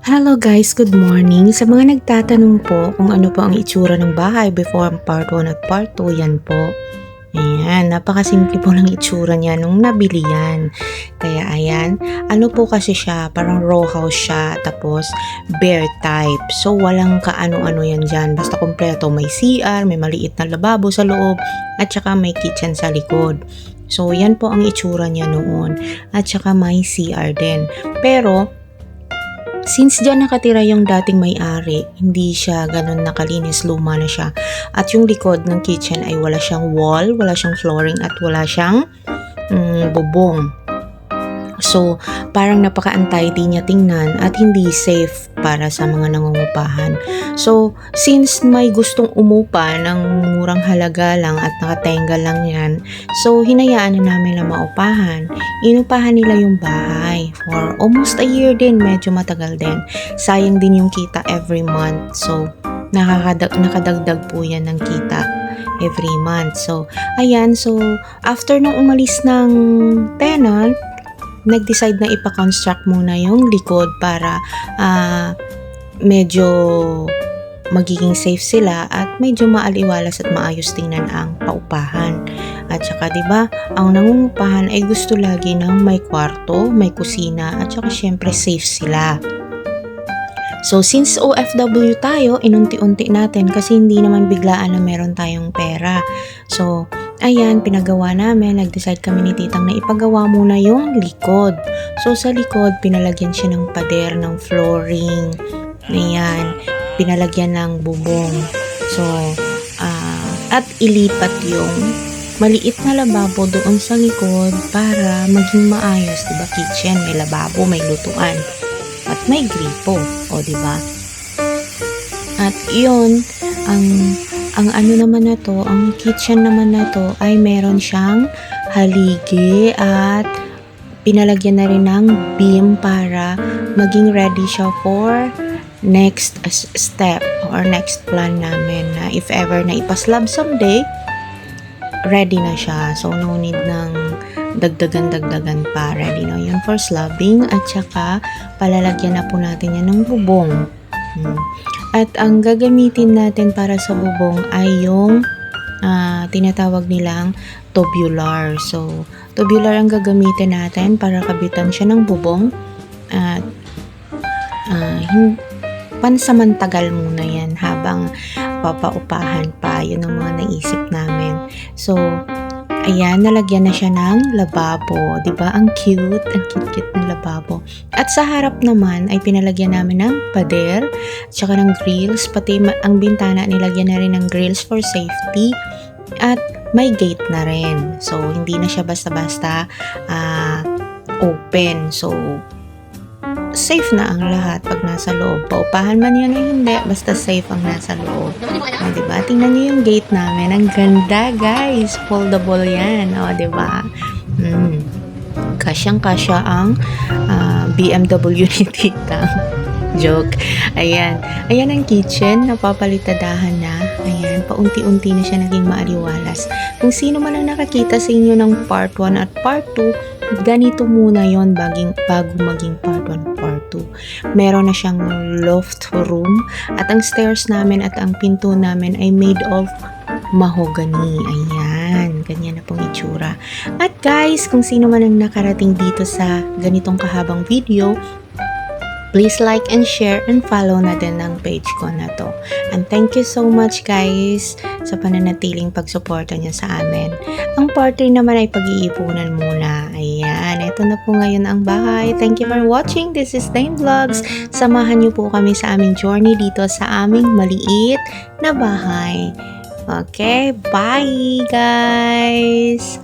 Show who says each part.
Speaker 1: Hello guys, good morning. Sa mga nagtatanong po kung ano po ang itsura ng bahay before ang part 1 at part 2, yan po. Ayan, napakasimple po ng itsura niya nung nabili yan. Kaya ayan, ano po kasi siya, parang row house siya, tapos bare type. So walang kaano-ano yan dyan, basta kompleto. May CR, may maliit na lababo sa loob, at saka may kitchen sa likod. So yan po ang itsura niya noon, at saka may CR din. Pero since dyan nakatira yung dating may-ari, hindi siya ganun nakalinis, luma na siya. At yung likod ng kitchen ay wala siyang wall, wala siyang flooring, at wala siyang bubong. So, parang napaka-untidy niya tingnan at hindi safe para sa mga nangungupahan. So, since may gustong umupa ng murang halaga lang at nakatenga lang yan, so hinayaan na namin na maupahan. Inupahan nila yung bahay for almost a year din, medyo matagal din. Sayang din yung kita every month. So, nakadagdag po yan ng kita every month. So, ayan. So, after nung umalis ng tenant, nag-decide na ipa-construct muna yung likod para medyo magiging safe sila at medyo maaliwalas at maayos tingnan ang paupahan. At saka 'di ba, ang nangungupahan ay gusto lagi ng may kwarto, may kusina, at saka syempre safe sila. So, since OFW tayo, inunti-unti natin kasi hindi naman biglaan na meron tayong pera. So, ayan, pinagawa namin. Nag-decide kami ni Titang na ipagawa muna yung likod. So, sa likod, pinalagyan siya ng pader, ng flooring. Ayan, pinalagyan ng bubong. So, at ilipat yung maliit na lababo doon sa likod para maging maayos. Diba, kitchen, may lababo, may lutuan. At may gripo, o di ba? At 'yun, ang ano naman na to, ang kitchen naman na to ay meron siyang haligi at pinalagyan na rin ng beam para maging ready siya for next step or next plan namin na if ever na ipaslab someday, ready na siya. So, no need ng dagdagan pa. Ready na yun for slabbing at saka palalagyan na po natin yan ng bubong. At ang gagamitin natin para sa bubong ay yung tinatawag nilang tubular. So, tubular ang gagamitin natin para kabitan siya ng bubong at pansamantagal muna yan habang papaupahan pa. Yun ang mga naisip namin. So, ayan, nalagyan na siya ng lababo. Diba? Ang cute ng lababo. At sa harap naman ay pinalagyan namin ng pader, tsaka ng grills, pati ang bintana nilagyan na rin ng grills for safety. At may gate na rin. So, hindi na siya basta-basta open. So, safe na ang lahat pag nasa loob. Paupahan man yan o hindi, basta safe ang nasa loob. O, diba? Tingnan nyo yung gate namin. Ang ganda, guys. Foldable yan. O, diba? Kasyang-kasya ang BMW ni Tita. Joke. Ayan. Ayan ang kitchen. Napapalitadahan na. Ayan. Paunti-unti na siya naging maaliwalas. Kung sino man ang nakakita sa inyo ng part 1 at part 2, ganito muna yon bago maging part 1, part 2. Meron na siyang loft room at ang stairs namin at ang pinto namin ay made of mahogany. Ayan, ganyan na pong itsura. At guys, kung sino man ang nakarating dito sa ganitong kahabang video, please like and share and follow na din ang page ko na to. And thank you so much guys sa pananatiling pagsuporta niyo sa amin. Ang part 3 naman ay pag-iipunan muna. Ayan, ito na po ngayon ang bahay. Thank you for watching. This is Dane Vlogs. Samahan niyo po kami sa aming journey dito sa aming maliit na bahay. Okay, bye guys!